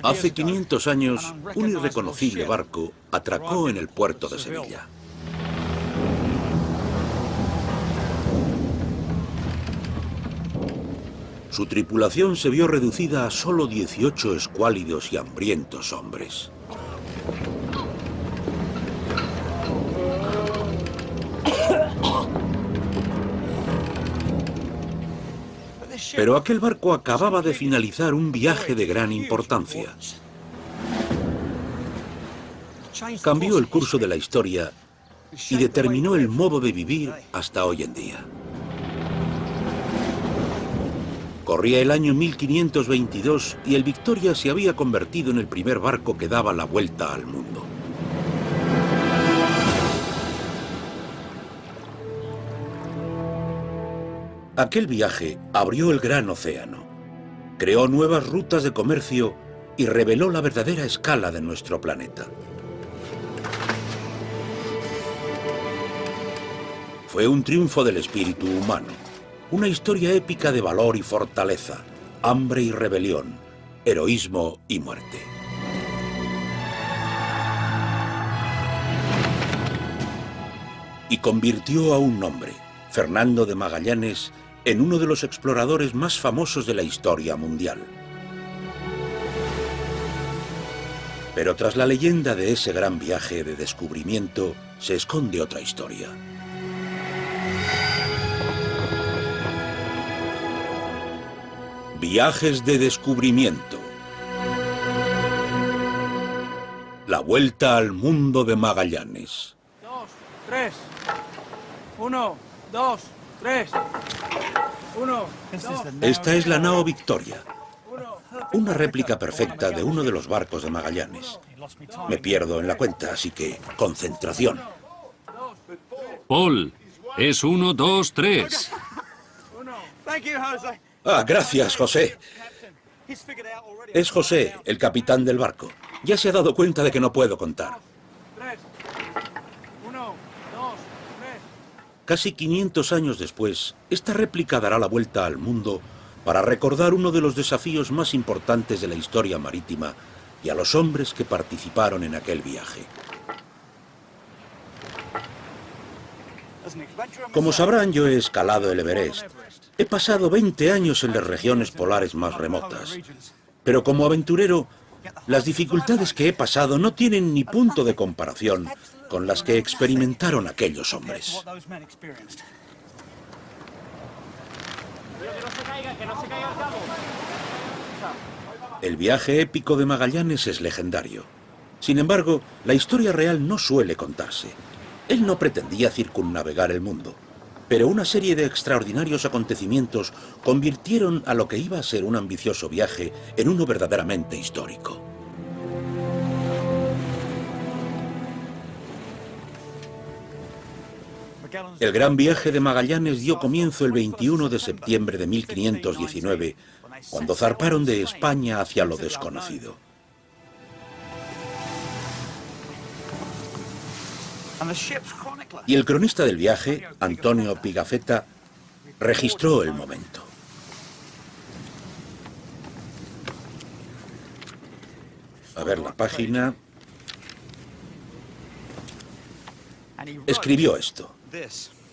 Hace 500 años, un irreconocible barco atracó en el puerto de Sevilla. Su tripulación se vio reducida a solo 18 escuálidos y hambrientos hombres. Pero aquel barco acababa de finalizar un viaje de gran importancia. Cambió el curso de la historia y determinó el modo de vivir hasta hoy en día. Corría el año 1522 y el Victoria se había convertido en el primer barco que daba la vuelta al mundo. Aquel viaje abrió el gran océano, creó nuevas rutas de comercio y reveló la verdadera escala de nuestro planeta. Fue un triunfo del espíritu humano, una historia épica de valor y fortaleza, hambre y rebelión, heroísmo y muerte. Y convirtió a un hombre, Fernando de Magallanes, en uno de los exploradores más famosos de la historia mundial. Pero tras la leyenda de ese gran viaje de descubrimiento se esconde otra historia. Viajes de descubrimiento. La vuelta al mundo de Magallanes. 2, 3. 1, 2, 3. 1, 2. Esta es la nao Victoria, una réplica perfecta de uno de los barcos de Magallanes. Me pierdo en la cuenta, así que concentración. Paul, es 1, 2, 3. Ah, gracias, José. Es José, el capitán del barco. Ya se ha dado cuenta de que no puedo contar. 3. 1, 2, 3. Casi 500 años después, esta réplica dará la vuelta al mundo para recordar uno de los desafíos más importantes de la historia marítima y a los hombres que participaron en aquel viaje. Como sabrán, yo he escalado el Everest. He pasado 20 años en las regiones polares más remotas. Pero como aventurero, las dificultades que he pasado no tienen ni punto de comparación con las que experimentaron aquellos hombres. El viaje épico de Magallanes es legendario. Sin embargo, la historia real no suele contarse. Él no pretendía circunnavegar el mundo, pero una serie de extraordinarios acontecimientos convirtieron a lo que iba a ser un ambicioso viaje en uno verdaderamente histórico. El gran viaje de Magallanes dio comienzo el 21 de septiembre de 1519, cuando zarparon de España hacia lo desconocido. Y el cronista del viaje, Antonio Pigafetta, registró el momento. A ver la página. Escribió esto: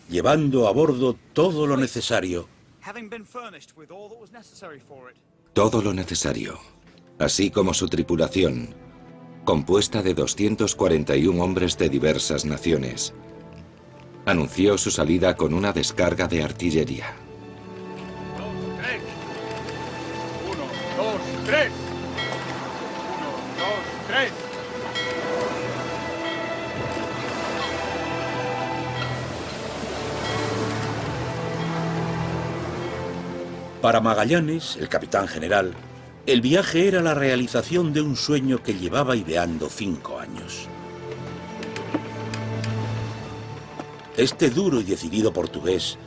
llevando a bordo todo lo necesario. Todo lo necesario, así como su tripulación, compuesta de 241 hombres de diversas naciones, anunció su salida con una descarga de artillería. 1, 2, 3. 1, 2, 3. Para Magallanes, el capitán general, el viaje era la realización de un sueño que llevaba ideando 5 años. Este duro y decidido portugués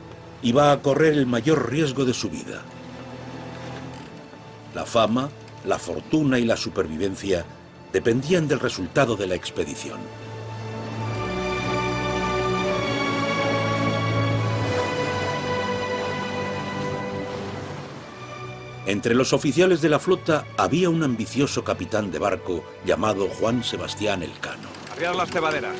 iba a correr el mayor riesgo de su vida. La fama, la fortuna y la supervivencia dependían del resultado de la expedición. Entre los oficiales de la flota había un ambicioso capitán de barco llamado Juan Sebastián Elcano. Arriar las cebaderas.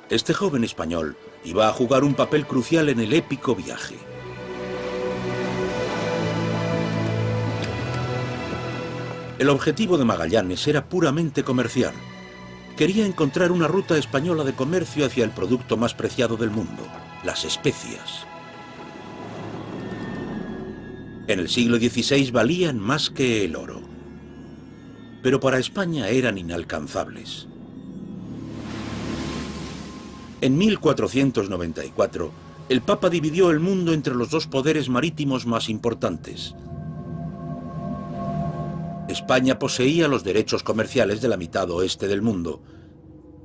Este joven español iba a jugar un papel crucial en el épico viaje. El objetivo de Magallanes era puramente comercial. Quería encontrar una ruta española de comercio hacia el producto más preciado del mundo, las especias. En el siglo XVI valían más que el oro, pero para España eran inalcanzables. En 1494, el Papa dividió el mundo entre los dos poderes marítimos más importantes. España poseía los derechos comerciales de la mitad oeste del mundo,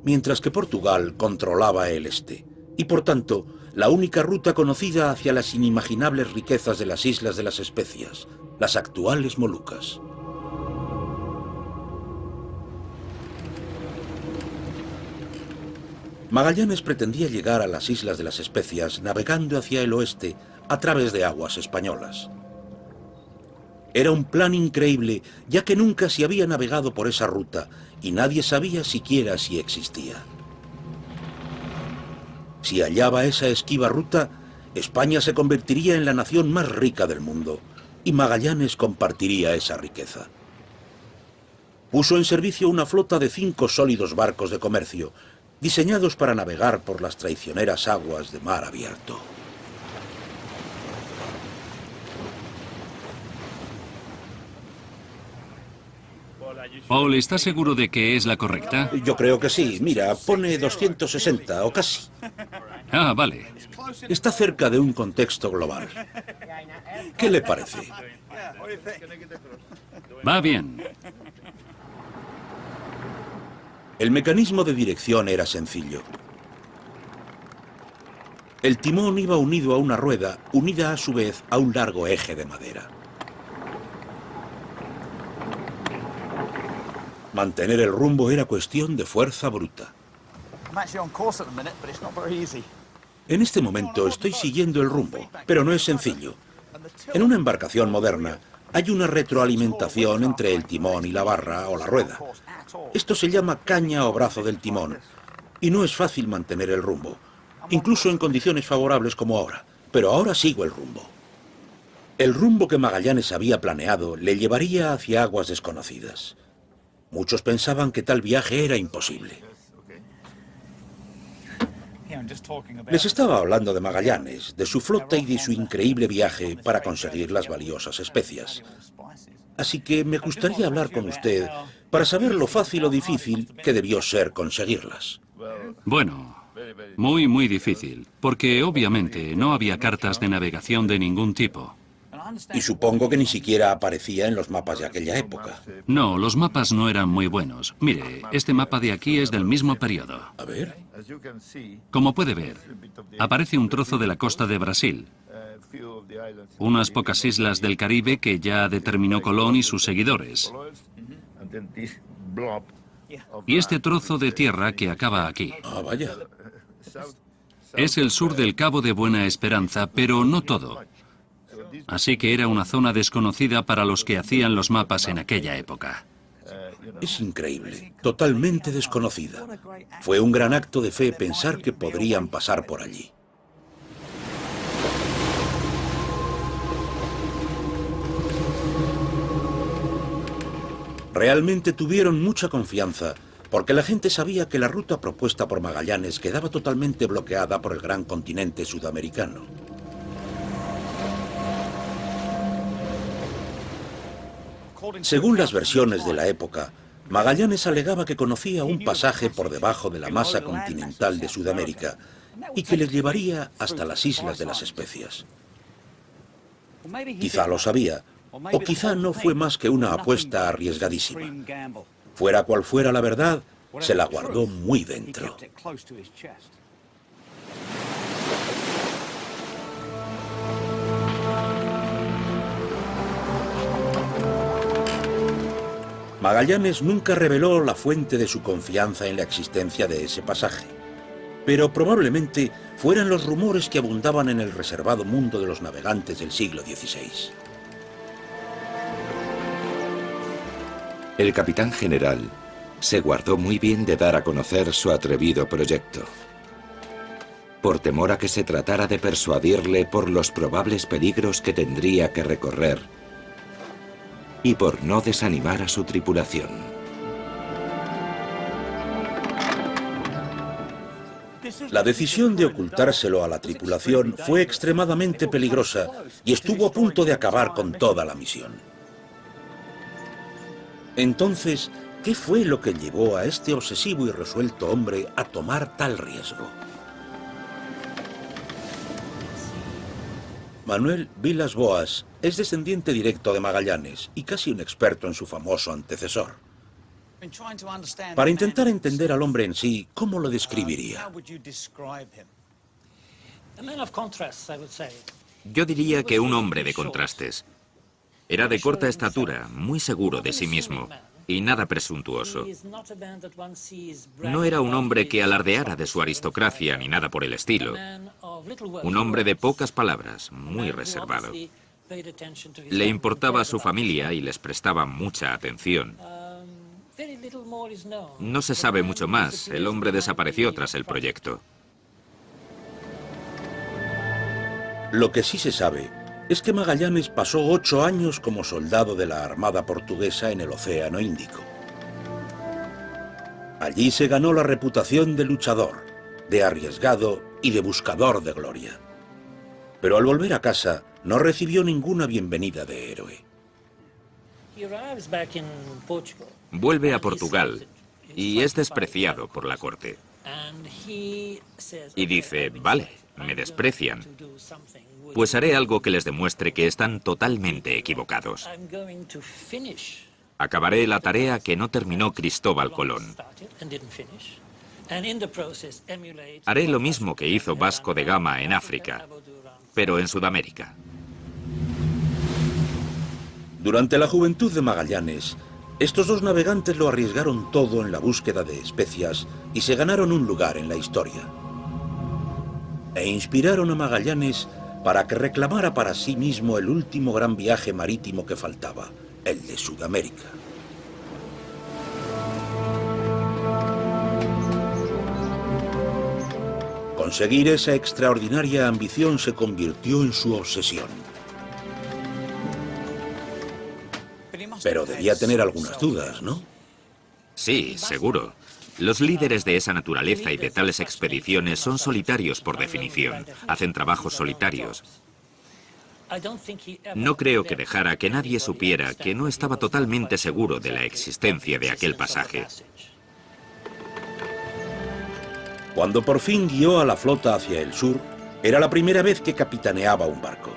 mientras que Portugal controlaba el este, y por tanto, la única ruta conocida hacia las inimaginables riquezas de las Islas de las Especias, las actuales Molucas. Magallanes pretendía llegar a las Islas de las Especias navegando hacia el oeste a través de aguas españolas. Era un plan increíble, ya que nunca se había navegado por esa ruta y nadie sabía siquiera si existía. Si hallaba esa esquiva ruta, España se convertiría en la nación más rica del mundo y Magallanes compartiría esa riqueza. Puso en servicio una flota de 5 sólidos barcos de comercio, diseñados para navegar por las traicioneras aguas de mar abierto. Paul, ¿estás seguro de que es la correcta? Yo creo que sí. Mira, pone 260 o casi. Ah, vale. Está cerca de un contexto global. ¿Qué le parece? Va bien. El mecanismo de dirección era sencillo. El timón iba unido a una rueda, unida a su vez a un largo eje de madera. Mantener el rumbo era cuestión de fuerza bruta. En este momento estoy siguiendo el rumbo, pero no es sencillo. En una embarcación moderna hay una retroalimentación entre el timón y la barra o la rueda. Esto se llama caña o brazo del timón, y no es fácil mantener el rumbo, incluso en condiciones favorables como ahora, pero ahora sigo el rumbo. El rumbo que Magallanes había planeado le llevaría hacia aguas desconocidas. Muchos pensaban que tal viaje era imposible. Les estaba hablando de Magallanes, de su flota y de su increíble viaje para conseguir las valiosas especias. Así que me gustaría hablar con usted para saber lo fácil o difícil que debió ser conseguirlas. Bueno, muy difícil, porque obviamente no había cartas de navegación de ningún tipo. Y supongo que ni siquiera aparecía en los mapas de aquella época. No, los mapas no eran muy buenos. Mire, este mapa de aquí es del mismo periodo. A ver. Como puede ver, aparece un trozo de la costa de Brasil, unas pocas islas del Caribe que ya determinó Colón y sus seguidores, y este trozo de tierra que acaba aquí. Ah, vaya. Es el sur del Cabo de Buena Esperanza, pero no todo. Así que era una zona desconocida para los que hacían los mapas en aquella época. Es increíble, totalmente desconocida. Fue un gran acto de fe pensar que podrían pasar por allí. Realmente tuvieron mucha confianza, porque la gente sabía que la ruta propuesta por Magallanes quedaba totalmente bloqueada por el gran continente sudamericano. Según las versiones de la época, Magallanes alegaba que conocía un pasaje por debajo de la masa continental de Sudamérica y que les llevaría hasta las Islas de las Especias. Quizá lo sabía, o quizá no fue más que una apuesta arriesgadísima. Fuera cual fuera la verdad, se la guardó muy dentro. Magallanes nunca reveló la fuente de su confianza en la existencia de ese pasaje, pero probablemente fueran los rumores que abundaban en el reservado mundo de los navegantes del siglo XVI. El capitán general se guardó muy bien de dar a conocer su atrevido proyecto, por temor a que se tratara de persuadirle por los probables peligros que tendría que recorrer y por no desanimar a su tripulación. La decisión de ocultárselo a la tripulación fue extremadamente peligrosa y estuvo a punto de acabar con toda la misión. Entonces, ¿qué fue lo que llevó a este obsesivo y resuelto hombre a tomar tal riesgo? Manuel Vilas Boas es descendiente directo de Magallanes y casi un experto en su famoso antecesor. Para intentar entender al hombre en sí, ¿cómo lo describiría? Yo diría que un hombre de contrastes. Era de corta estatura, muy seguro de sí mismo y nada presuntuoso. No era un hombre que alardeara de su aristocracia ni nada por el estilo. Un hombre de pocas palabras, muy reservado. Le importaba a su familia y les prestaba mucha atención. No se sabe mucho más. El hombre desapareció tras el proyecto. Lo que sí se sabe es que Magallanes pasó 8 años como soldado de la Armada portuguesa en el Océano Índico. Allí se ganó la reputación de luchador, de arriesgado y de buscador de gloria. Pero al volver a casa no recibió ninguna bienvenida de héroe. Vuelve a Portugal y es despreciado por la corte. Y dice, vale, me desprecian, pues haré algo que les demuestre que están totalmente equivocados. Acabaré la tarea que no terminó Cristóbal Colón. Haré lo mismo que hizo Vasco de Gama en África, pero en Sudamérica. Durante la juventud de Magallanes, estos dos navegantes lo arriesgaron todo en la búsqueda de especias y se ganaron un lugar en la historia. E inspiraron a Magallanes para que reclamara para sí mismo el último gran viaje marítimo que faltaba, el de Sudamérica. Conseguir esa extraordinaria ambición se convirtió en su obsesión. Pero debía tener algunas dudas, ¿no? Sí, seguro. Los líderes de esa naturaleza y de tales expediciones son solitarios por definición. Hacen trabajos solitarios. No creo que dejara que nadie supiera que no estaba totalmente seguro de la existencia de aquel pasaje. Cuando por fin guió a la flota hacia el sur, era la primera vez que capitaneaba un barco.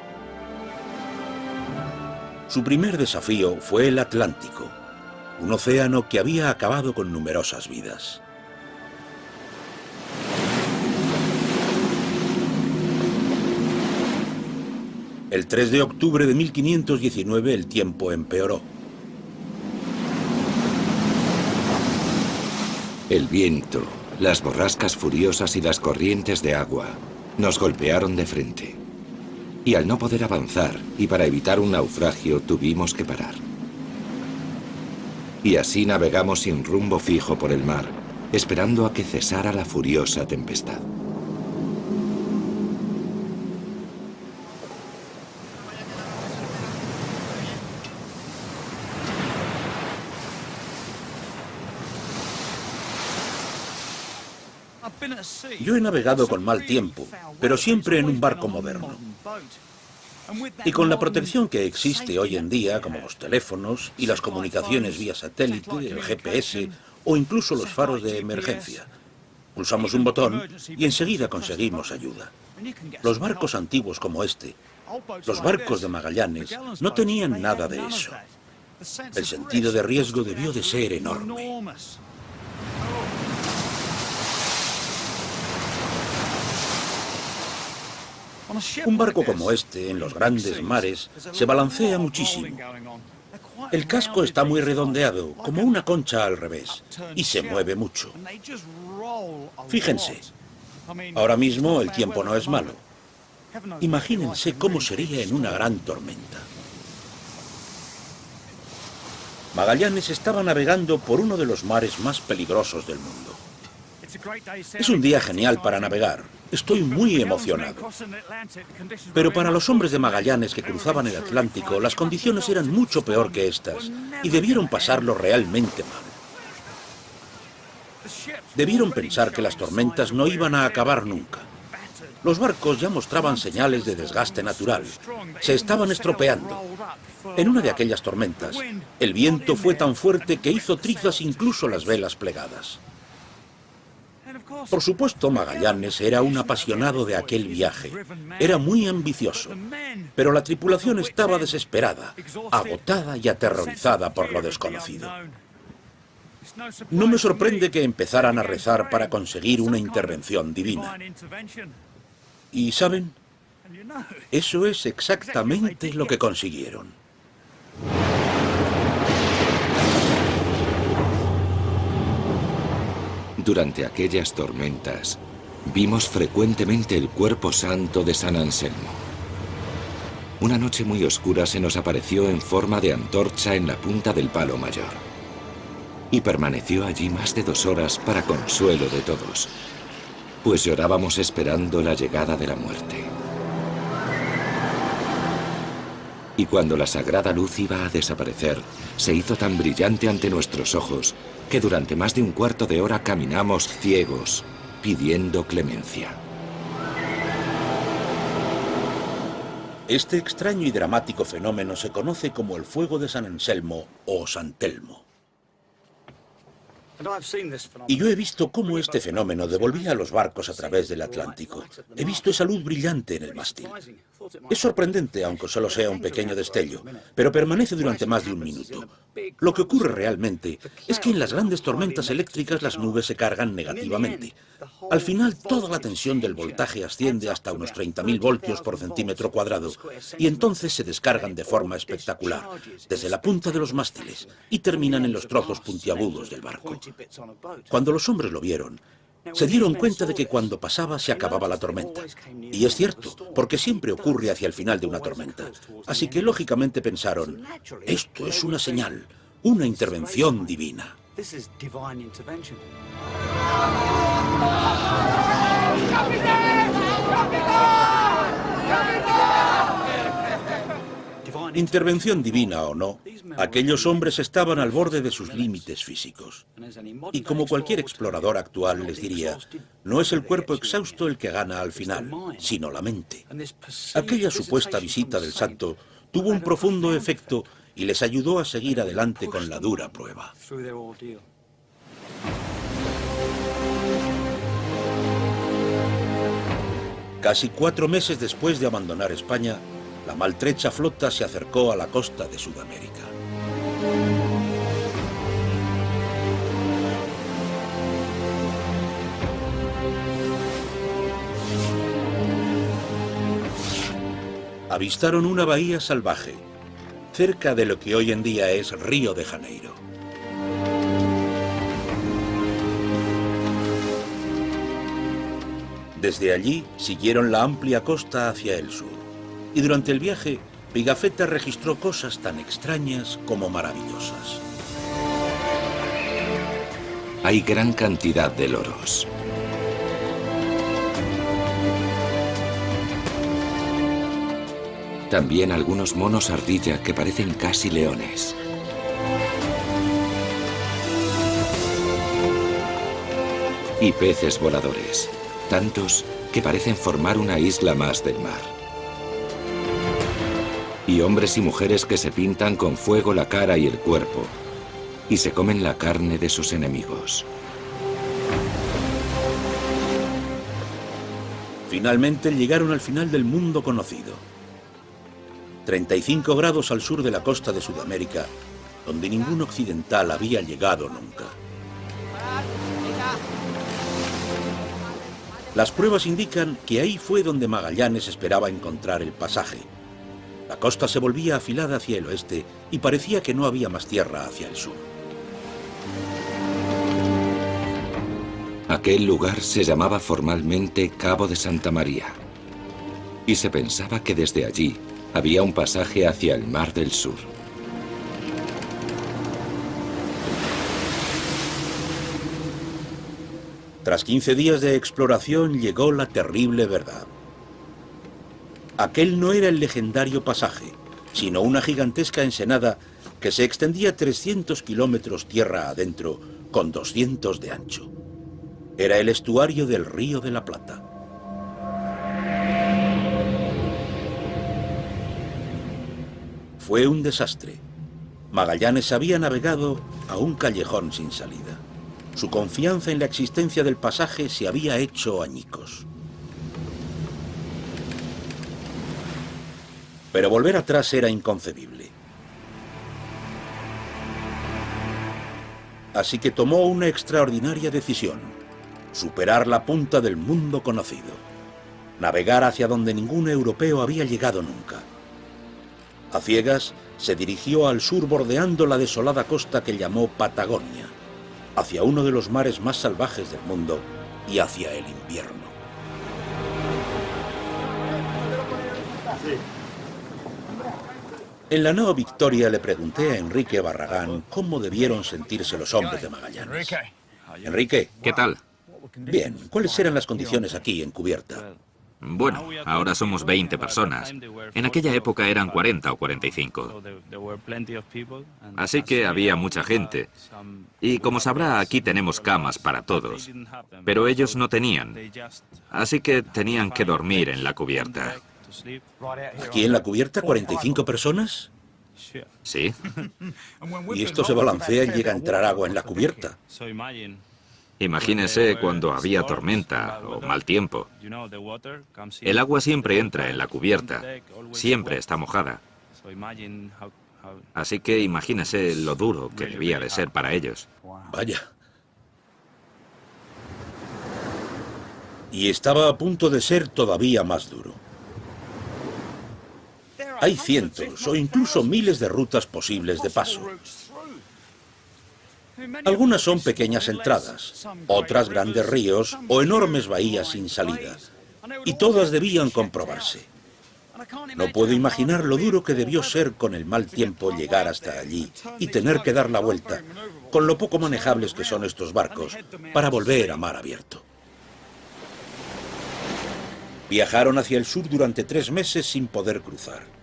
Su primer desafío fue el Atlántico, un océano que había acabado con numerosas vidas. El 3 de octubre de 1519 el tiempo empeoró. El viento, las borrascas furiosas y las corrientes de agua nos golpearon de frente. Y al no poder avanzar, y para evitar un naufragio, tuvimos que parar. Y así navegamos sin rumbo fijo por el mar, esperando a que cesara la furiosa tempestad. Yo he navegado con mal tiempo, pero siempre en un barco moderno. Y con la protección que existe hoy en día, como los teléfonos y las comunicaciones vía satélite, el GPS o incluso los faros de emergencia. Pulsamos un botón y enseguida conseguimos ayuda. Los barcos antiguos como este, los barcos de Magallanes, no tenían nada de eso. El sentido de riesgo debió de ser enorme. Un barco como este, en los grandes mares, se balancea muchísimo. El casco está muy redondeado, como una concha al revés, y se mueve mucho. Fíjense, ahora mismo el tiempo no es malo. Imagínense cómo sería en una gran tormenta. Magallanes estaba navegando por uno de los mares más peligrosos del mundo. Es un día genial para navegar. Estoy muy emocionado. Pero para los hombres de Magallanes que cruzaban el Atlántico, las condiciones eran mucho peor que estas y debieron pasarlo realmente mal. Debieron pensar que las tormentas no iban a acabar nunca. Los barcos ya mostraban señales de desgaste natural. Se estaban estropeando. En una de aquellas tormentas, el viento fue tan fuerte que hizo trizas incluso las velas plegadas. Por supuesto, Magallanes era un apasionado de aquel viaje. Era muy ambicioso. Pero la tripulación estaba desesperada, agotada y aterrorizada por lo desconocido. No me sorprende que empezaran a rezar para conseguir una intervención divina. Y ¿saben? Eso es exactamente lo que consiguieron. Durante aquellas tormentas, vimos frecuentemente el cuerpo santo de San Anselmo. Una noche muy oscura se nos apareció en forma de antorcha en la punta del palo mayor. Y permaneció allí más de 2 horas para consuelo de todos, pues llorábamos esperando la llegada de la muerte. Y cuando la sagrada luz iba a desaparecer, se hizo tan brillante ante nuestros ojos que durante más de 1/4 de hora caminamos ciegos, pidiendo clemencia. Este extraño y dramático fenómeno se conoce como el fuego de San Anselmo o San Telmo. Y yo he visto cómo este fenómeno devolvía a los barcos a través del Atlántico. He visto esa luz brillante en el mástil. Es sorprendente, aunque solo sea un pequeño destello, pero permanece durante más de 1 minuto. Lo que ocurre realmente es que en las grandes tormentas eléctricas las nubes se cargan negativamente. Al final, toda la tensión del voltaje asciende hasta unos 30.000 voltios por centímetro cuadrado, y entonces se descargan de forma espectacular, desde la punta de los mástiles, y terminan en los trozos puntiagudos del barco. Cuando los hombres lo vieron, se dieron cuenta de que cuando pasaba se acababa la tormenta. Y es cierto, porque siempre ocurre hacia el final de una tormenta. Así que lógicamente pensaron, esto es una señal, una intervención divina. Intervención divina o no, aquellos hombres estaban al borde de sus límites físicos. Y como cualquier explorador actual les diría, no es el cuerpo exhausto el que gana al final, sino la mente. Aquella supuesta visita del santo tuvo un profundo efecto y les ayudó a seguir adelante con la dura prueba. Casi 4 meses después de abandonar España, la maltrecha flota se acercó a la costa de Sudamérica. Avistaron una bahía salvaje, cerca de lo que hoy en día es Río de Janeiro. Desde allí siguieron la amplia costa hacia el sur. Y durante el viaje, Pigafetta registró cosas tan extrañas como maravillosas. Hay gran cantidad de loros. También algunos monos ardilla que parecen casi leones. Y peces voladores, tantos que parecen formar una isla más del mar. Y hombres y mujeres que se pintan con fuego la cara y el cuerpo, y se comen la carne de sus enemigos. Finalmente llegaron al final del mundo conocido. 35 grados al sur de la costa de Sudamérica, donde ningún occidental había llegado nunca. Las pruebas indican que ahí fue donde Magallanes esperaba encontrar el pasaje. La costa se volvía afilada hacia el oeste y parecía que no había más tierra hacia el sur. Aquel lugar se llamaba formalmente Cabo de Santa María, y se pensaba que desde allí había un pasaje hacia el Mar del Sur. Tras 15 días de exploración llegó la terrible verdad. Aquel no era el legendario pasaje, sino una gigantesca ensenada que se extendía 300 kilómetros tierra adentro con 200 de ancho. Era el estuario del Río de la Plata. Fue un desastre. Magallanes había navegado a un callejón sin salida. Su confianza en la existencia del pasaje se había hecho añicos. Pero volver atrás era inconcebible. Así que tomó una extraordinaria decisión: superar la punta del mundo conocido, navegar hacia donde ningún europeo había llegado nunca. A ciegas, se dirigió al sur bordeando la desolada costa que llamó Patagonia, hacia uno de los mares más salvajes del mundo y hacia el invierno. En la nao Victoria le pregunté a Enrique Barragán cómo debieron sentirse los hombres de Magallanes. Enrique. ¿Qué tal? Bien, ¿cuáles eran las condiciones aquí en cubierta? Bueno, ahora somos 20 personas. En aquella época eran 40 o 45. Así que había mucha gente. Y como sabrá, aquí tenemos camas para todos. Pero ellos no tenían. Así que tenían que dormir en la cubierta. ¿Aquí en la cubierta 45 personas? ¿Sí? Y esto se balancea y llega a entrar agua en la cubierta. Imagínese cuando había tormenta o mal tiempo. El agua siempre entra en la cubierta, siempre está mojada. Así que imagínese lo duro que debía de ser para ellos. Vaya. Y estaba a punto de ser todavía más duro. Hay cientos o incluso miles de rutas posibles de paso. Algunas son pequeñas entradas, otras grandes ríos o enormes bahías sin salida, y todas debían comprobarse. No puedo imaginar lo duro que debió ser con el mal tiempo llegar hasta allí y tener que dar la vuelta, con lo poco manejables que son estos barcos, para volver a mar abierto. Viajaron hacia el sur durante 3 meses sin poder cruzar.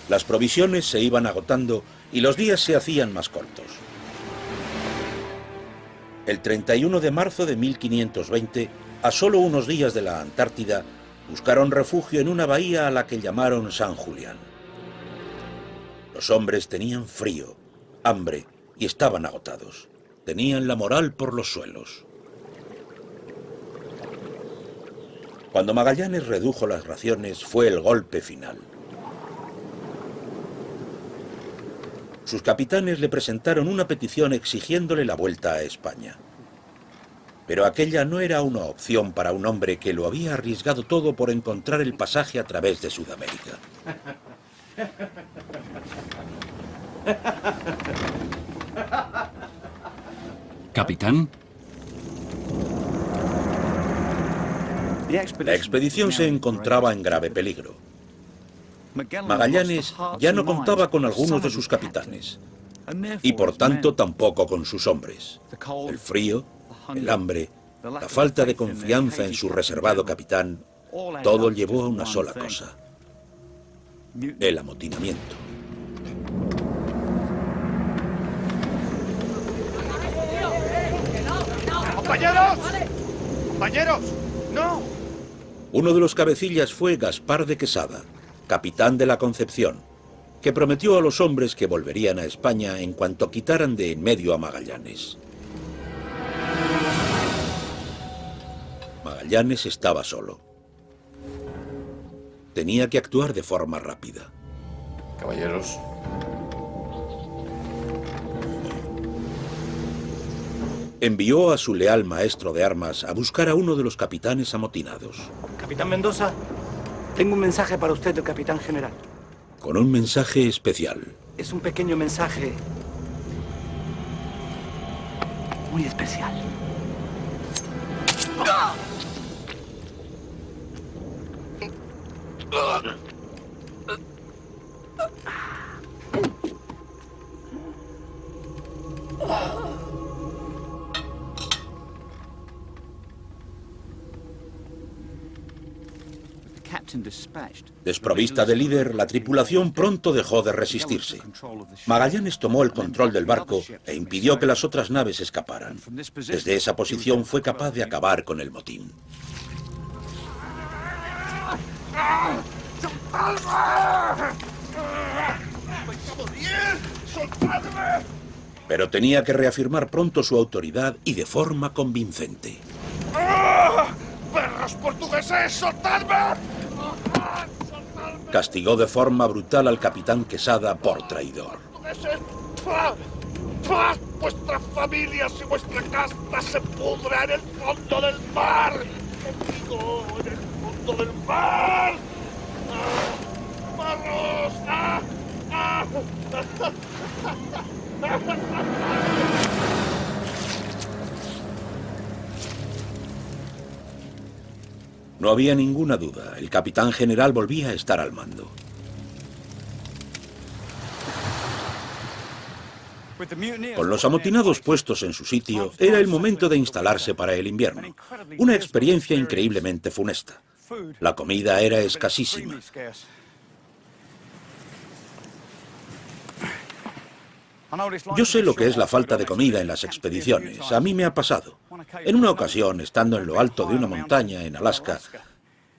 Las provisiones se iban agotando y los días se hacían más cortos. El 31 de marzo de 1520, a solo unos días de la Antártida, buscaron refugio en una bahía a la que llamaron San Julián. Los hombres tenían frío, hambre y estaban agotados. Tenían la moral por los suelos. Cuando Magallanes redujo las raciones, fue el golpe final. Sus capitanes le presentaron una petición exigiéndole la vuelta a España. Pero aquella no era una opción para un hombre que lo había arriesgado todo por encontrar el pasaje a través de Sudamérica. Capitán. La expedición se encontraba en grave peligro. Magallanes ya no contaba con algunos de sus capitanes, y por tanto tampoco con sus hombres. El frío, el hambre, la falta de confianza en su reservado capitán, todo llevó a una sola cosa: el amotinamiento. ¡Compañeros! ¡Compañeros! ¡No! Uno de los cabecillas fue Gaspar de Quesada, capitán de la Concepción, que prometió a los hombres que volverían a España en cuanto quitaran de en medio a Magallanes. Magallanes estaba solo. Tenía que actuar de forma rápida. Caballeros. Envió a su leal maestro de armas a buscar a uno de los capitanes amotinados. Capitán Mendoza, tengo un mensaje para usted del capitán general. Con un mensaje especial. Es un pequeño mensaje muy especial. Desprovista de líder, la tripulación pronto dejó de resistirse. Magallanes tomó el control del barco e impidió que las otras naves escaparan. Desde esa posición fue capaz de acabar con el motín. Pero tenía que reafirmar pronto su autoridad y de forma convincente. ¡Perros portugueses, soltadme! Castigó de forma brutal al capitán Quesada por traidor. Vuestras familias y vuestra casta se pudra en el fondo del mar. Conmigo en el fondo del mar. ¡Barros! No había ninguna duda, el capitán general volvía a estar al mando. Con los amotinados puestos en su sitio, era el momento de instalarse para el invierno. Una experiencia increíblemente funesta. La comida era escasísima. Yo sé lo que es la falta de comida en las expediciones. A mí me ha pasado. En una ocasión, estando en lo alto de una montaña en Alaska,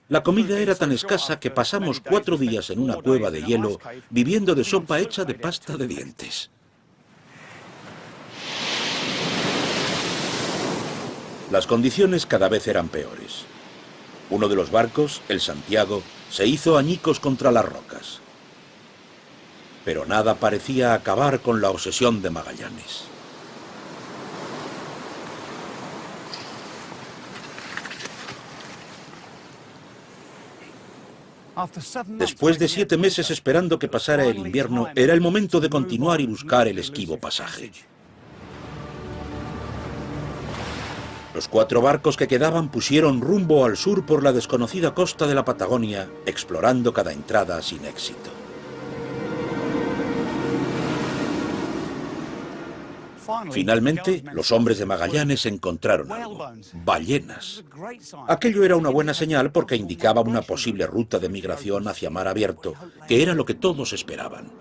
la comida era tan escasa que pasamos 4 días en una cueva de hielo viviendo de sopa hecha de pasta de dientes. Las condiciones cada vez eran peores. Uno de los barcos, el Santiago, se hizo añicos contra las rocas. Pero nada parecía acabar con la obsesión de Magallanes. Después de 7 meses esperando que pasara el invierno, era el momento de continuar y buscar el esquivo pasaje. Los 4 barcos que quedaban pusieron rumbo al sur por la desconocida costa de la Patagonia, explorando cada entrada sin éxito. Finalmente, los hombres de Magallanes encontraron algo: ballenas. Aquello era una buena señal porque indicaba una posible ruta de migración hacia mar abierto, que era lo que todos esperaban.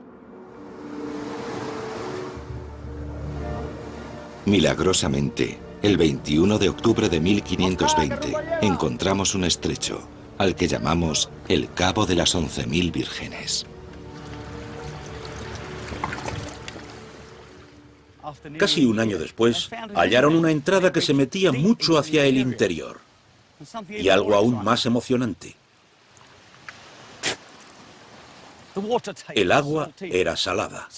Milagrosamente, el 21 de octubre de 1520, encontramos un estrecho, al que llamamos el Cabo de las 11.000 Vírgenes. Casi un año después, hallaron una entrada que se metía mucho hacia el interior. Y algo aún más emocionante. El agua era salada.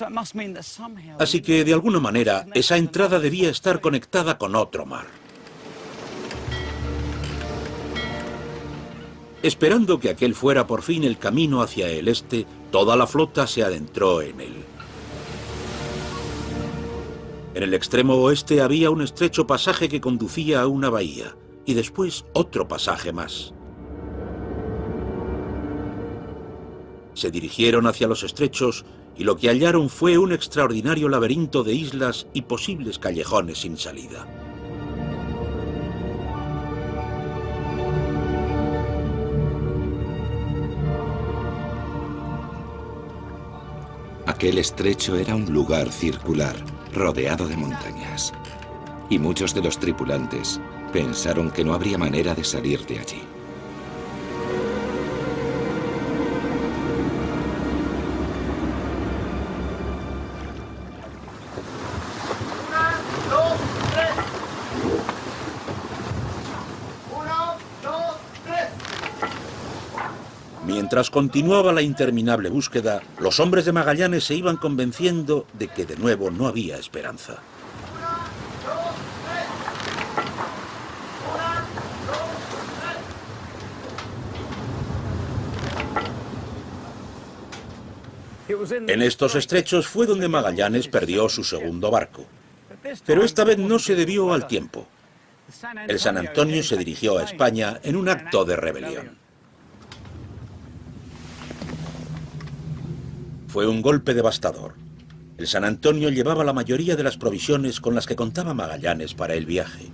Así que, de alguna manera, esa entrada debía estar conectada con otro mar. Esperando que aquel fuera por fin el camino hacia el este, toda la flota se adentró en él. En el extremo oeste había un estrecho pasaje que conducía a una bahía, y después otro pasaje más. Se dirigieron hacia los estrechos y lo que hallaron fue un extraordinario laberinto de islas y posibles callejones sin salida. Aquel estrecho era un lugar circular, rodeado de montañas. Y muchos de los tripulantes pensaron que no habría manera de salir de allí. Mientras continuaba la interminable búsqueda, los hombres de Magallanes se iban convenciendo de que de nuevo no había esperanza. En estos estrechos fue donde Magallanes perdió su segundo barco. Pero esta vez no se debió al tiempo. El San Antonio se dirigió a España en un acto de rebelión. Fue un golpe devastador. El San Antonio llevaba la mayoría de las provisiones con las que contaba Magallanes para el viaje.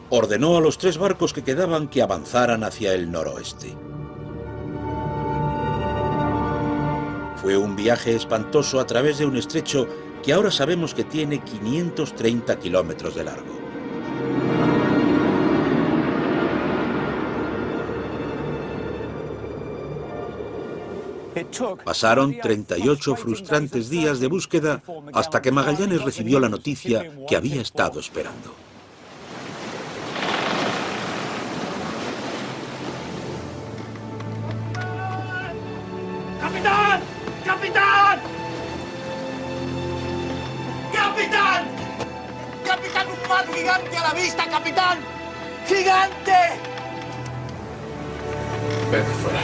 ordenó a los 3 barcos que quedaban que avanzaran hacia el noroeste. Fue un viaje espantoso a través de un estrecho que ahora sabemos que tiene 530 kilómetros de largo. Pasaron 38 frustrantes días de búsqueda hasta que Magallanes recibió la noticia que había estado esperando. ¡Capitán! ¡Capitán! ¡Capitán! ¡Capitán, un mar gigante a la vista, capitán! ¡Gigante! Vete fuera.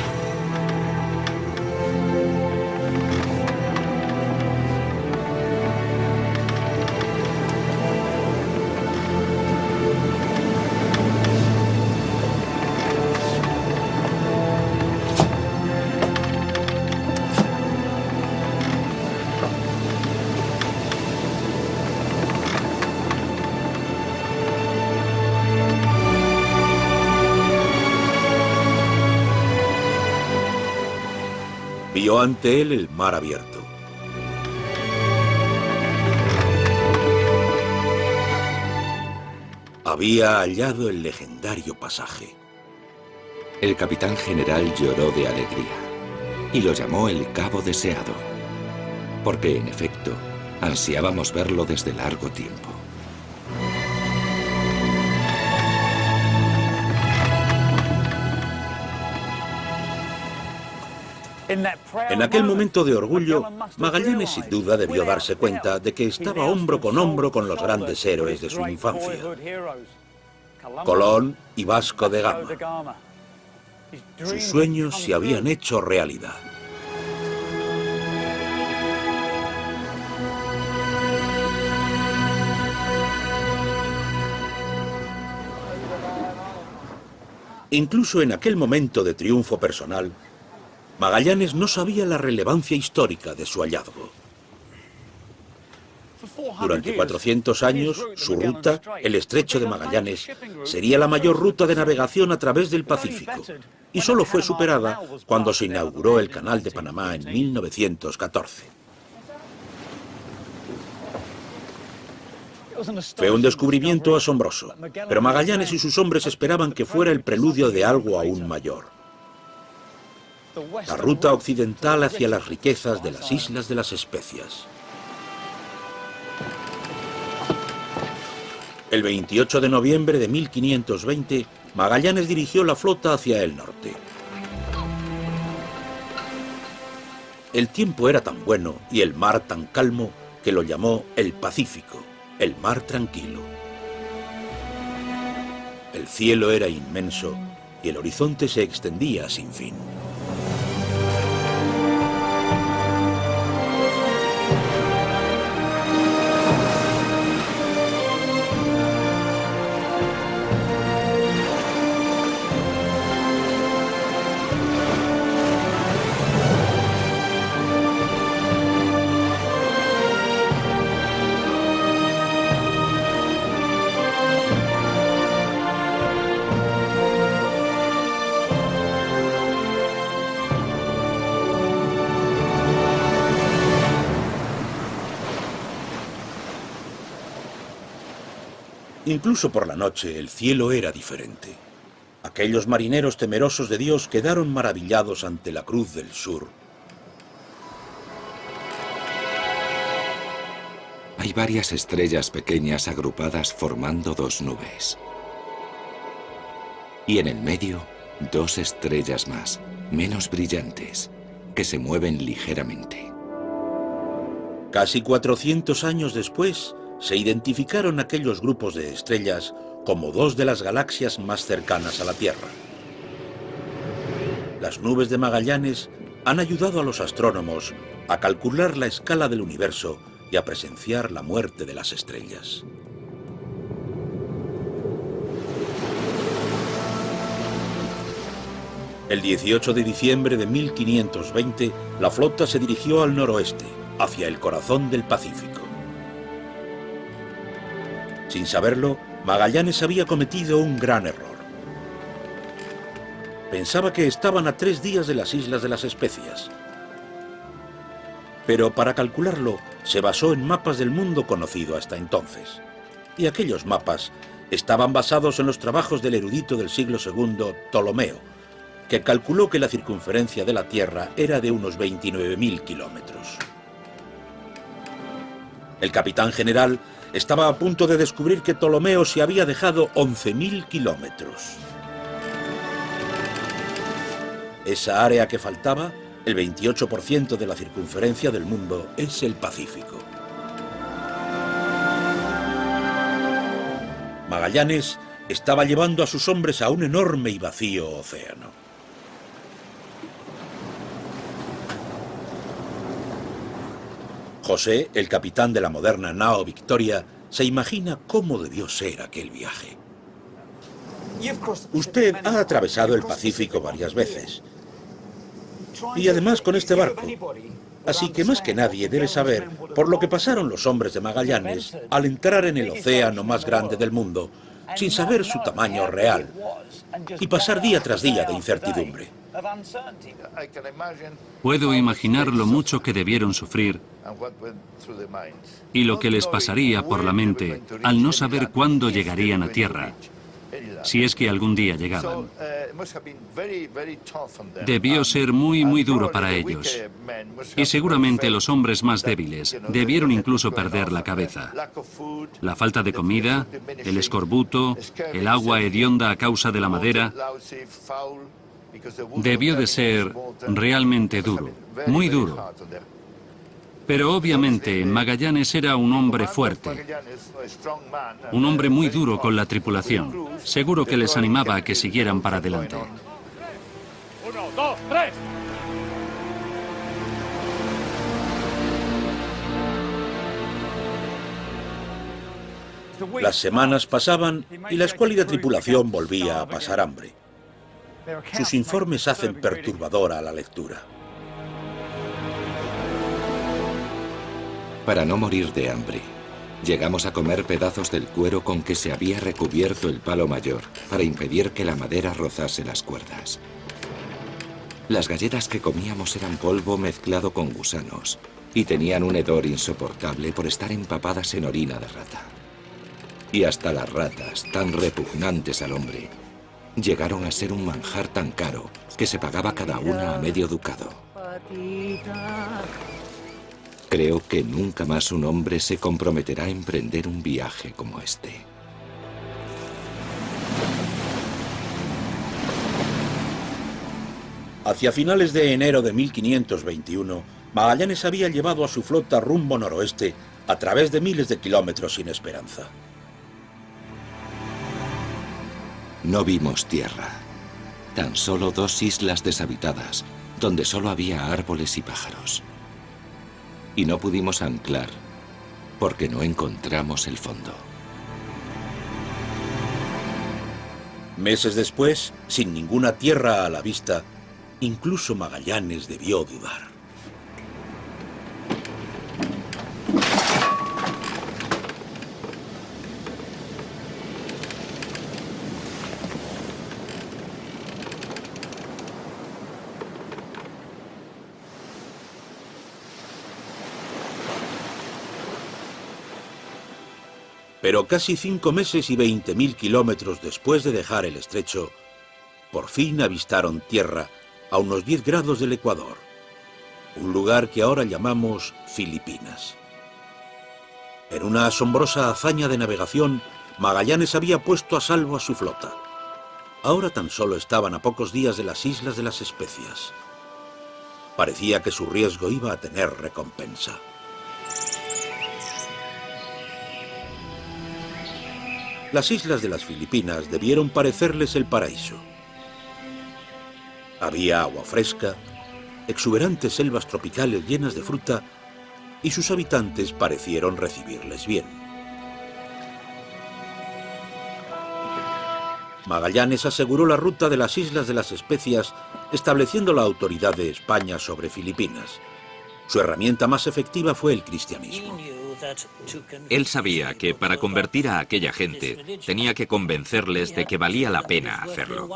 Vio ante él el mar abierto. Había hallado el legendario pasaje. El capitán general lloró de alegría y lo llamó el Cabo Deseado, porque en efecto ansiábamos verlo desde largo tiempo. En aquel momento de orgullo, Magallanes sin duda debió darse cuenta de que estaba hombro con los grandes héroes de su infancia, Colón y Vasco de Gama. Sus sueños se habían hecho realidad. Incluso en aquel momento de triunfo personal, Magallanes no sabía la relevancia histórica de su hallazgo. Durante 400 años, su ruta, el Estrecho de Magallanes, sería la mayor ruta de navegación a través del Pacífico, y solo fue superada cuando se inauguró el Canal de Panamá en 1914. Fue un descubrimiento asombroso, pero Magallanes y sus hombres esperaban que fuera el preludio de algo aún mayor. La ruta occidental hacia las riquezas de las Islas de las Especias. El 28 de noviembre de 1520, Magallanes dirigió la flota hacia el norte. El tiempo era tan bueno y el mar tan calmo que lo llamó el Pacífico, el mar tranquilo. El cielo era inmenso y el horizonte se extendía sin fin. Incluso por la noche el cielo era diferente. Aquellos marineros temerosos de Dios quedaron maravillados ante la Cruz del Sur. Hay varias estrellas pequeñas agrupadas formando 2 nubes. Y en el medio, 2 estrellas más, menos brillantes, que se mueven ligeramente. Casi 400 años después, se identificaron aquellos grupos de estrellas como 2 de las galaxias más cercanas a la Tierra. Las nubes de Magallanes han ayudado a los astrónomos a calcular la escala del universo y a presenciar la muerte de las estrellas. El 18 de diciembre de 1520, la flota se dirigió al noroeste, hacia el corazón del Pacífico. Sin saberlo, Magallanes había cometido un gran error. Pensaba que estaban a 3 días de las Islas de las Especias. Pero para calcularlo, se basó en mapas del mundo conocido hasta entonces. Y aquellos mapas estaban basados en los trabajos del erudito del siglo II, Ptolomeo, que calculó que la circunferencia de la Tierra era de unos 29.000 kilómetros. El capitán general estaba a punto de descubrir que Ptolomeo se había dejado 11.000 kilómetros. Esa área que faltaba, el 28% de la circunferencia del mundo, es el Pacífico. Magallanes estaba llevando a sus hombres a un enorme y vacío océano. José, el capitán de la moderna nao Victoria, se imagina cómo debió ser aquel viaje. Usted ha atravesado el Pacífico varias veces. Y además con este barco. Así que más que nadie debe saber por lo que pasaron los hombres de Magallanes al entrar en el océano más grande del mundo, sin saber su tamaño real, y pasar día tras día de incertidumbre. Puedo imaginar lo mucho que debieron sufrir y lo que les pasaría por la mente al no saber cuándo llegarían a tierra, si es que algún día llegaban. Debió ser muy duro para ellos. Y seguramente los hombres más débiles debieron incluso perder la cabeza. La falta de comida, el escorbuto, el agua hedionda a causa de la madera, debió de ser realmente duro, muy duro. Pero obviamente Magallanes era un hombre fuerte, un hombre muy duro con la tripulación. Seguro que les animaba a que siguieran para adelante. 1, 2, 3. Las semanas pasaban y la escuálida tripulación volvía a pasar hambre. Sus informes hacen perturbadora la lectura. Para no morir de hambre, llegamos a comer pedazos del cuero con que se había recubierto el palo mayor para impedir que la madera rozase las cuerdas. Las galletas que comíamos eran polvo mezclado con gusanos y tenían un hedor insoportable por estar empapadas en orina de rata. Y hasta las ratas, tan repugnantes al hombre, llegaron a ser un manjar tan caro que se pagaba cada una a medio ducado. Creo que nunca más un hombre se comprometerá a emprender un viaje como este. Hacia finales de enero de 1521, Magallanes había llevado a su flota rumbo noroeste a través de miles de kilómetros sin esperanza. No vimos tierra, tan solo 2 islas deshabitadas, donde solo había árboles y pájaros. Y no pudimos anclar, porque no encontramos el fondo. Meses después, sin ninguna tierra a la vista, incluso Magallanes debió dudar. Pero casi 5 meses y 20.000 kilómetros después de dejar el estrecho, por fin avistaron tierra a unos 10 grados del Ecuador, un lugar que ahora llamamos Filipinas. En una asombrosa hazaña de navegación, Magallanes había puesto a salvo a su flota. Ahora tan solo estaban a pocos días de las Islas de las Especias. Parecía que su riesgo iba a tener recompensa. Las islas de las Filipinas debieron parecerles el paraíso. Había agua fresca, exuberantes selvas tropicales llenas de fruta, y sus habitantes parecieron recibirles bien. Magallanes aseguró la ruta de las Islas de las Especias, estableciendo la autoridad de España sobre Filipinas. Su herramienta más efectiva fue el cristianismo. Él sabía que para convertir a aquella gente tenía que convencerles de que valía la pena hacerlo.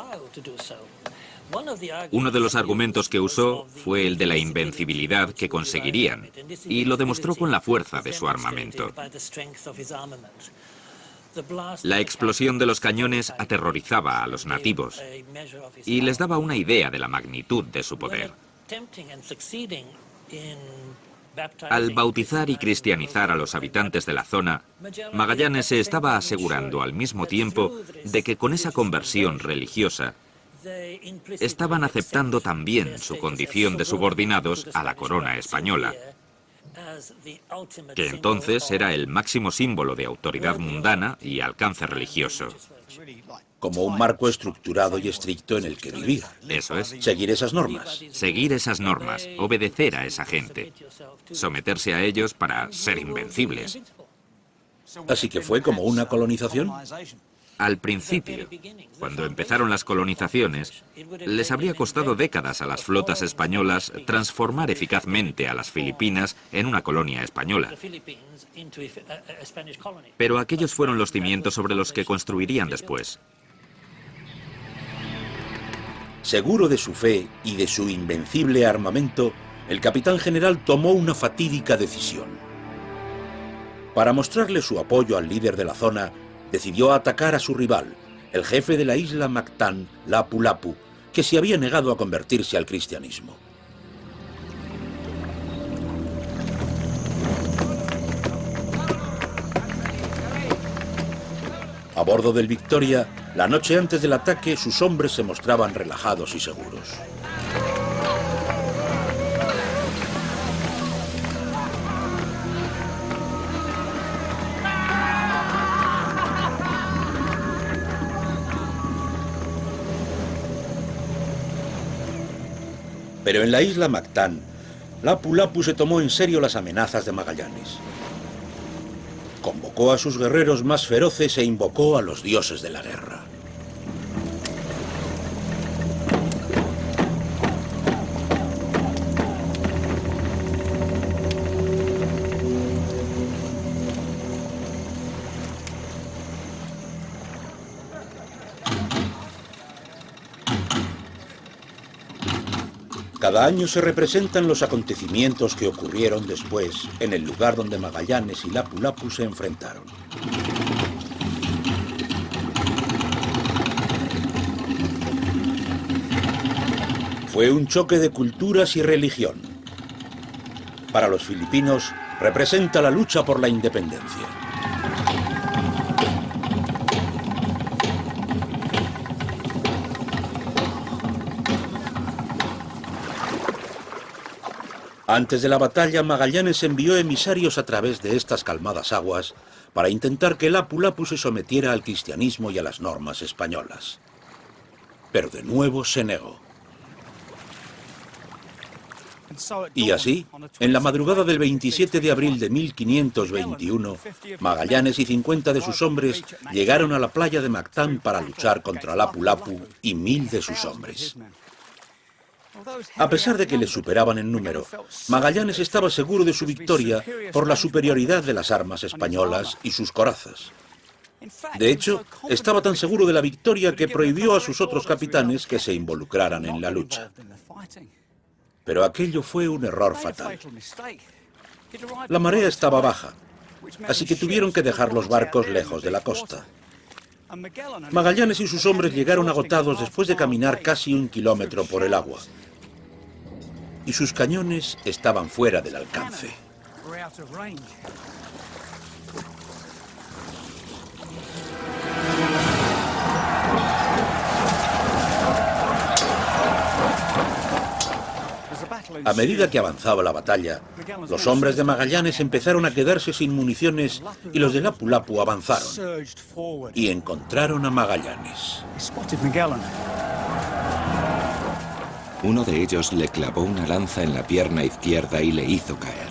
Uno de los argumentos que usó fue el de la invencibilidad que conseguirían, y lo demostró con la fuerza de su armamento. La explosión de los cañones aterrorizaba a los nativos y les daba una idea de la magnitud de su poder. Al bautizar y cristianizar a los habitantes de la zona, Magallanes se estaba asegurando al mismo tiempo de que con esa conversión religiosa estaban aceptando también su condición de subordinados a la corona española, que entonces era el máximo símbolo de autoridad mundana y alcance religioso. Como un marco estructurado y estricto en el que vivir. Eso es. Seguir esas normas. Seguir esas normas, obedecer a esa gente, someterse a ellos para ser invencibles. Así que fue como una colonización. Al principio, cuando empezaron las colonizaciones, les habría costado décadas a las flotas españolas transformar eficazmente a las Filipinas en una colonia española. Pero aquellos fueron los cimientos sobre los que construirían después. Seguro de su fe y de su invencible armamento, el capitán general tomó una fatídica decisión. Para mostrarle su apoyo al líder de la zona, decidió atacar a su rival, el jefe de la isla Mactán, Lapu-Lapu, que se había negado a convertirse al cristianismo. A bordo del Victoria, la noche antes del ataque, sus hombres se mostraban relajados y seguros. Pero en la isla Mactán, Lapu-Lapu se tomó en serio las amenazas de Magallanes. Convocó a sus guerreros más feroces e invocó a los dioses de la guerra. Cada año se representan los acontecimientos que ocurrieron después en el lugar donde Magallanes y Lapu-Lapu se enfrentaron. Fue un choque de culturas y religión. Para los filipinos, representa la lucha por la independencia. Antes de la batalla, Magallanes envió emisarios a través de estas calmadas aguas para intentar que Lapu-Lapu se sometiera al cristianismo y a las normas españolas. Pero de nuevo se negó. Y así, en la madrugada del 27 de abril de 1521, Magallanes y 50 de sus hombres llegaron a la playa de Mactán para luchar contra Lapu-Lapu y 1000 de sus hombres. A pesar de que les superaban en número, Magallanes estaba seguro de su victoria por la superioridad de las armas españolas y sus corazas. De hecho, estaba tan seguro de la victoria que prohibió a sus otros capitanes que se involucraran en la lucha. Pero aquello fue un error fatal. La marea estaba baja, así que tuvieron que dejar los barcos lejos de la costa. Magallanes y sus hombres llegaron agotados después de caminar casi 1 kilómetro por el agua. Y sus cañones estaban fuera del alcance. A medida que avanzaba la batalla, los hombres de Magallanes empezaron a quedarse sin municiones y los de Lapu-Lapu avanzaron y encontraron a Magallanes. Uno de ellos le clavó una lanza en la pierna izquierda y le hizo caer.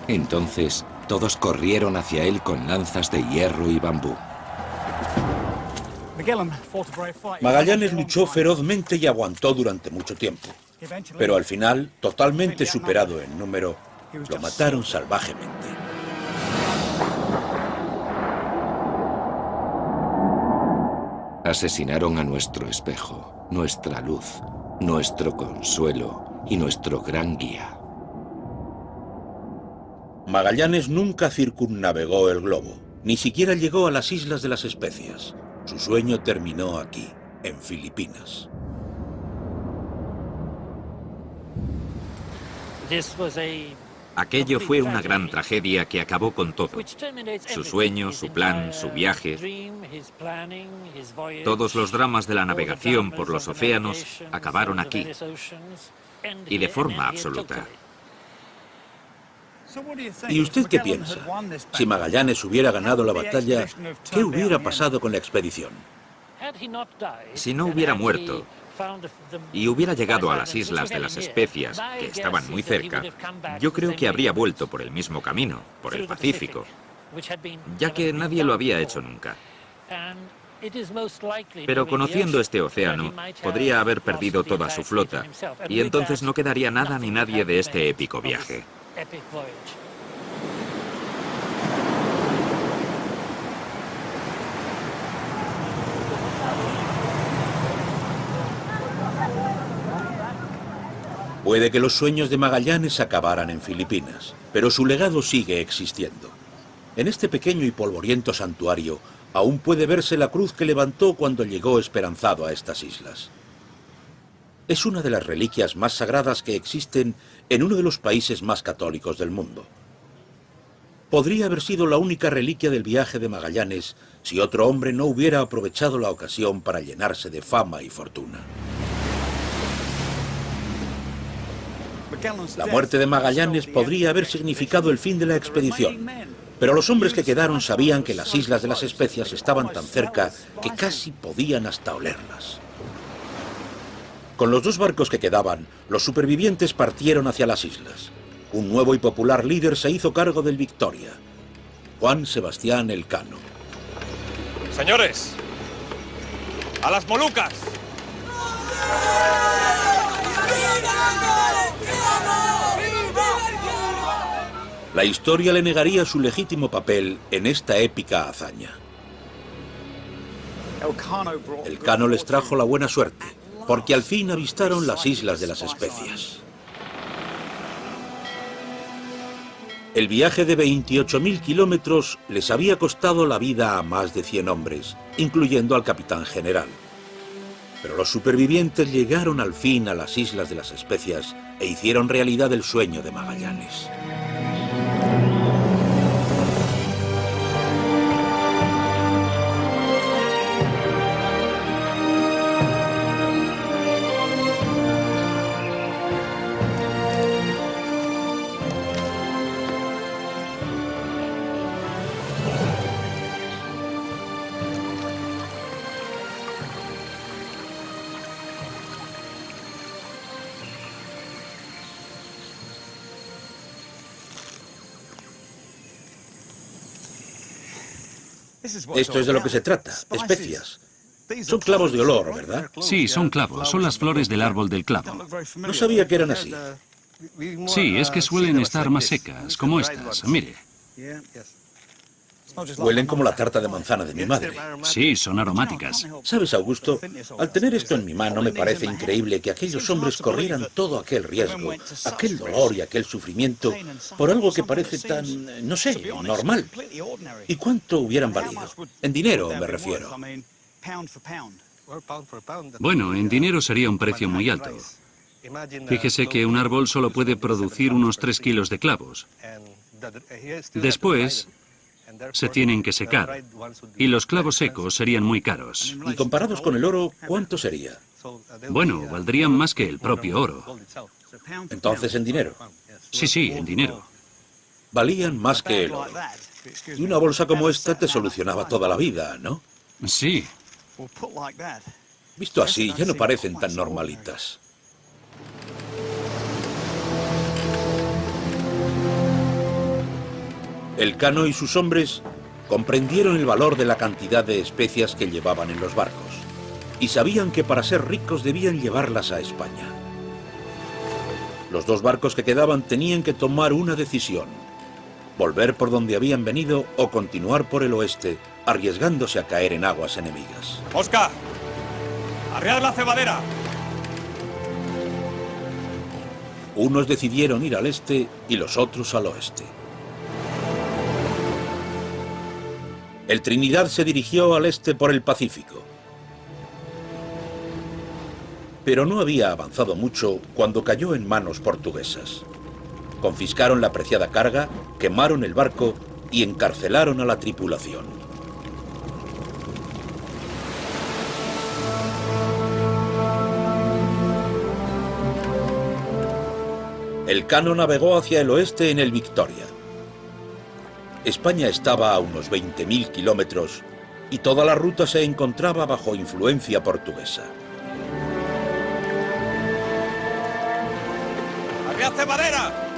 Entonces, todos corrieron hacia él con lanzas de hierro y bambú. Magallanes luchó ferozmente y aguantó durante mucho tiempo. Pero al final, totalmente superado en número, lo mataron salvajemente. Asesinaron a nuestro espejo, nuestra luz, nuestro consuelo y nuestro gran guía. Magallanes nunca circunnavegó el globo, ni siquiera llegó a las Islas de las Especias. Su sueño terminó aquí, en Filipinas. Aquello fue una gran tragedia que acabó con todo. Su sueño, su plan, su viaje. Todos los dramas de la navegación por los océanos acabaron aquí. Y de forma absoluta. ¿Y usted qué piensa? Si Magallanes hubiera ganado la batalla, ¿qué hubiera pasado con la expedición? Si no hubiera muerto y hubiera llegado a las Islas de las Especias, que estaban muy cerca, yo creo que habría vuelto por el mismo camino, por el Pacífico, ya que nadie lo había hecho nunca. Pero conociendo este océano, podría haber perdido toda su flota, y entonces no quedaría nada ni nadie de este épico viaje. Puede que los sueños de Magallanes acabaran en Filipinas, pero su legado sigue existiendo. En este pequeño y polvoriento santuario aún puede verse la cruz que levantó cuando llegó esperanzado a estas islas. Es una de las reliquias más sagradas que existen en uno de los países más católicos del mundo. Podría haber sido la única reliquia del viaje de Magallanes si otro hombre no hubiera aprovechado la ocasión para llenarse de fama y fortuna. La muerte de Magallanes podría haber significado el fin de la expedición, pero los hombres que quedaron sabían que las Islas de las Especias estaban tan cerca que casi podían hasta olerlas. Con los 2 barcos que quedaban, los supervivientes partieron hacia las islas. Un nuevo y popular líder se hizo cargo del Victoria, Juan Sebastián Elcano. Señores, a las Molucas. La historia le negaría su legítimo papel en esta épica hazaña. Elcano les trajo la buena suerte, porque al fin avistaron las Islas de las Especias. El viaje de 28.000 kilómetros les había costado la vida a más de 100 hombres, incluyendo al capitán general. Pero los supervivientes llegaron al fin a las Islas de las Especias e hicieron realidad el sueño de Magallanes. Esto es de lo que se trata, especias. Son clavos de olor, ¿verdad? Sí, son clavos, son las flores del árbol del clavo. No sabía que eran así. Sí, es que suelen estar más secas, como estas, mire. Huelen como la tarta de manzana de mi madre. Sí, son aromáticas. ¿Sabes, Augusto? Al tener esto en mi mano me parece increíble que aquellos hombres corrieran todo aquel riesgo, aquel dolor y aquel sufrimiento por algo que parece tan, no sé, normal. ¿Y cuánto hubieran valido? En dinero, me refiero. Bueno, en dinero sería un precio muy alto. Fíjese que un árbol solo puede producir unos 3 kilos de clavos. Después se tienen que secar, y los clavos secos serían muy caros. Y comparados con el oro, ¿cuánto sería? Bueno, valdrían más que el propio oro. Entonces, en dinero. Sí, en dinero. Valían más que el oro. Y una bolsa como esta te solucionaba toda la vida, ¿no? Sí. Visto así, ya no parecen tan normalitas. Elcano y sus hombres comprendieron el valor de la cantidad de especias que llevaban en los barcos y sabían que para ser ricos debían llevarlas a España. Los 2 barcos que quedaban tenían que tomar una decisión: volver por donde habían venido o continuar por el oeste, arriesgándose a caer en aguas enemigas. ¡Oscar! ¡Arriad la cebadera! Unos decidieron ir al este y los otros al oeste. El Trinidad se dirigió al este por el Pacífico. Pero no había avanzado mucho cuando cayó en manos portuguesas. Confiscaron la preciada carga, quemaron el barco y encarcelaron a la tripulación. Elcano navegó hacia el oeste en el Victoria. España estaba a unos 20.000 kilómetros y toda la ruta se encontraba bajo influencia portuguesa. ¡Arriad cebadera!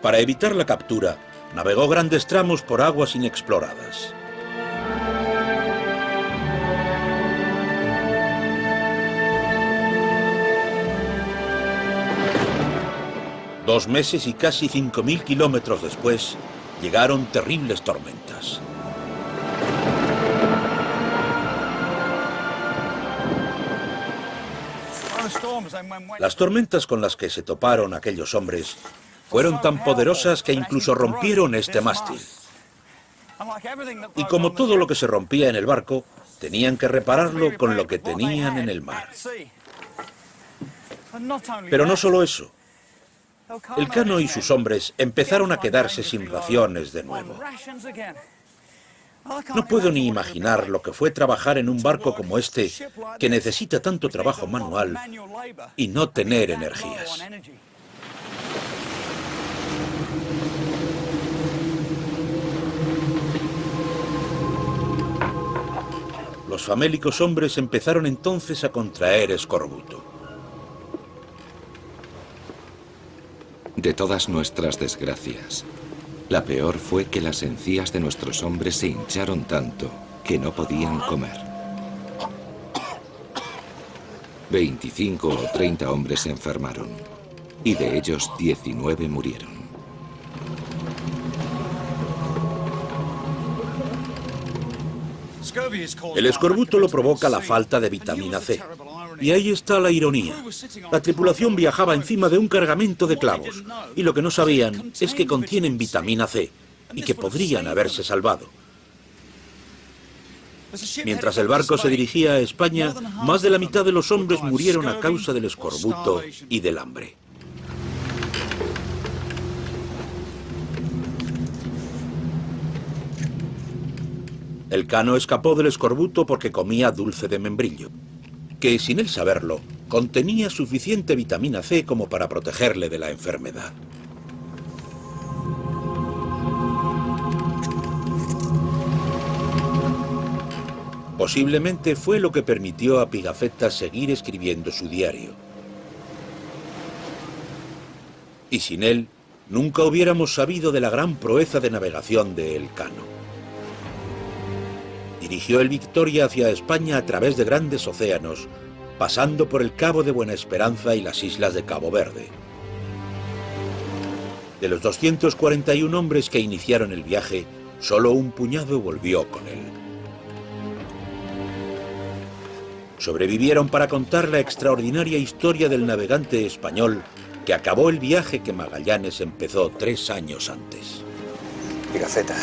Para evitar la captura, navegó grandes tramos por aguas inexploradas. Dos meses y casi 5.000 kilómetros después, llegaron terribles tormentas. Las tormentas con las que se toparon aquellos hombres fueron tan poderosas que incluso rompieron este mástil. Y como todo lo que se rompía en el barco, tenían que repararlo con lo que tenían en el mar. Pero no solo eso. Elcano y sus hombres empezaron a quedarse sin raciones de nuevo. No puedo ni imaginar lo que fue trabajar en un barco como este, que necesita tanto trabajo manual, y no tener energías. Los famélicos hombres empezaron entonces a contraer escorbuto. De todas nuestras desgracias, la peor fue que las encías de nuestros hombres se hincharon tanto que no podían comer. 25 o 30 hombres se enfermaron, y de ellos 19 murieron. El escorbuto lo provoca la falta de vitamina C. Y ahí está la ironía. La tripulación viajaba encima de un cargamento de clavos, y lo que no sabían es que contienen vitamina C, y que podrían haberse salvado. Mientras el barco se dirigía a España, más de la mitad de los hombres murieron a causa del escorbuto y del hambre. Elcano escapó del escorbuto porque comía dulce de membrillo, que, sin él saberlo, contenía suficiente vitamina C como para protegerle de la enfermedad. Posiblemente fue lo que permitió a Pigafetta seguir escribiendo su diario. Y sin él, nunca hubiéramos sabido de la gran proeza de navegación de Elcano. Dirigió el Victoria hacia España a través de grandes océanos, pasando por el Cabo de Buena Esperanza y las islas de Cabo Verde. De los 241 hombres que iniciaron el viaje, solo un puñado volvió con él. Sobrevivieron para contar la extraordinaria historia del navegante español que acabó el viaje que Magallanes empezó 3 años antes. Pigafetta.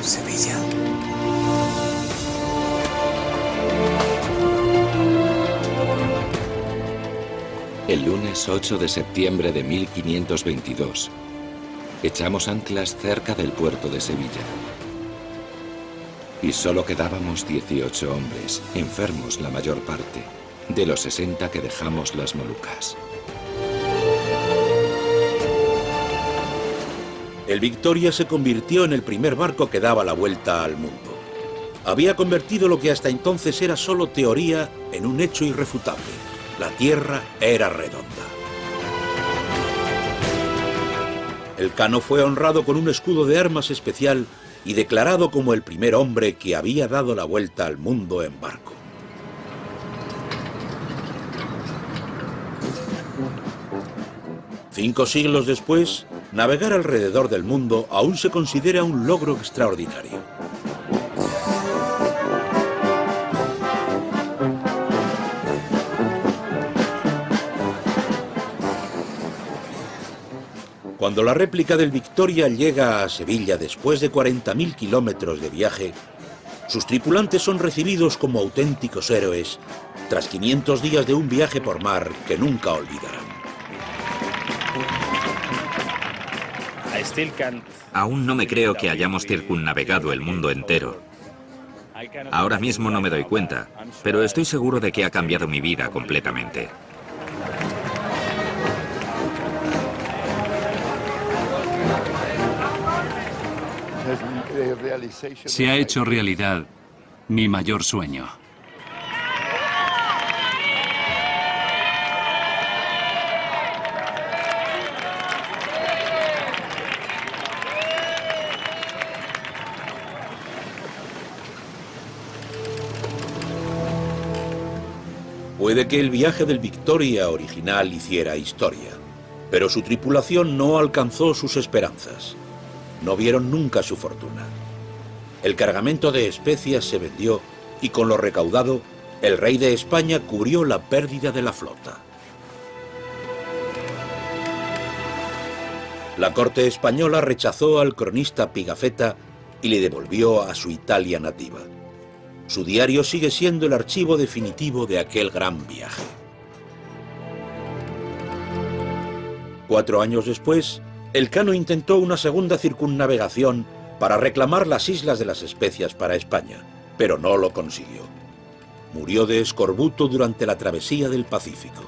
Sevilla. El lunes 8 de septiembre de 1522, echamos anclas cerca del puerto de Sevilla. Y solo quedábamos 18 hombres, enfermos la mayor parte, de los 60 que dejamos las Molucas. El Victoria se convirtió en el primer barco que daba la vuelta al mundo. Había convertido lo que hasta entonces era solo teoría en un hecho irrefutable. La Tierra era redonda. Elcano fue honrado con un escudo de armas especial y declarado como el primer hombre que había dado la vuelta al mundo en barco. 5 siglos después, navegar alrededor del mundo aún se considera un logro extraordinario. Cuando la réplica del Victoria llega a Sevilla después de 40.000 kilómetros de viaje, sus tripulantes son recibidos como auténticos héroes tras 500 días de un viaje por mar que nunca olvidarán. Aún no me creo que hayamos circunnavegado el mundo entero. Ahora mismo no me doy cuenta, pero estoy seguro de que ha cambiado mi vida completamente. Se ha hecho realidad mi mayor sueño. Puede que el viaje del Victoria original hiciera historia, pero su tripulación no alcanzó sus esperanzas. No vieron nunca su fortuna. El cargamento de especias se vendió y con lo recaudado, el rey de España cubrió la pérdida de la flota. La corte española rechazó al cronista Pigafetta y le devolvió a su Italia nativa. Su diario sigue siendo el archivo definitivo de aquel gran viaje. 4 años después, Elcano intentó una segunda circunnavegación para reclamar las Islas de las Especias para España, pero no lo consiguió. Murió de escorbuto durante la travesía del Pacífico.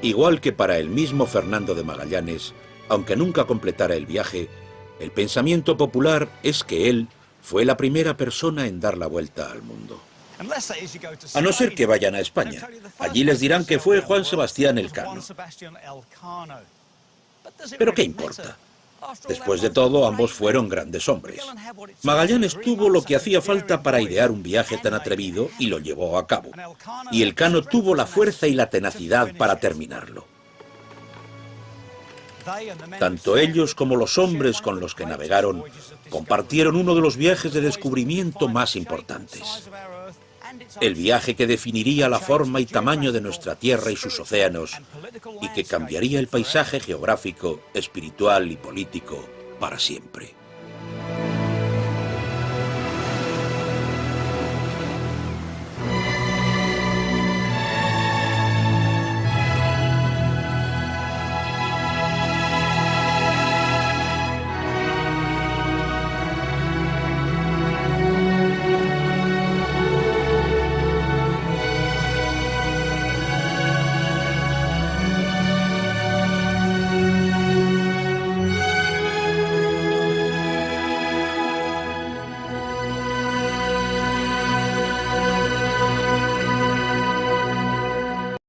Igual que para el mismo Fernando de Magallanes, aunque nunca completara el viaje, el pensamiento popular es que él fue la primera persona en dar la vuelta al mundo. A no ser que vayan a España. Allí les dirán que fue Juan Sebastián Elcano. Pero ¿qué importa? Después de todo, ambos fueron grandes hombres. Magallanes tuvo lo que hacía falta para idear un viaje tan atrevido y lo llevó a cabo. Y Elcano tuvo la fuerza y la tenacidad para terminarlo. Tanto ellos como los hombres con los que navegaron compartieron uno de los viajes de descubrimiento más importantes. El viaje que definiría la forma y tamaño de nuestra Tierra y sus océanos y que cambiaría el paisaje geográfico, espiritual y político para siempre.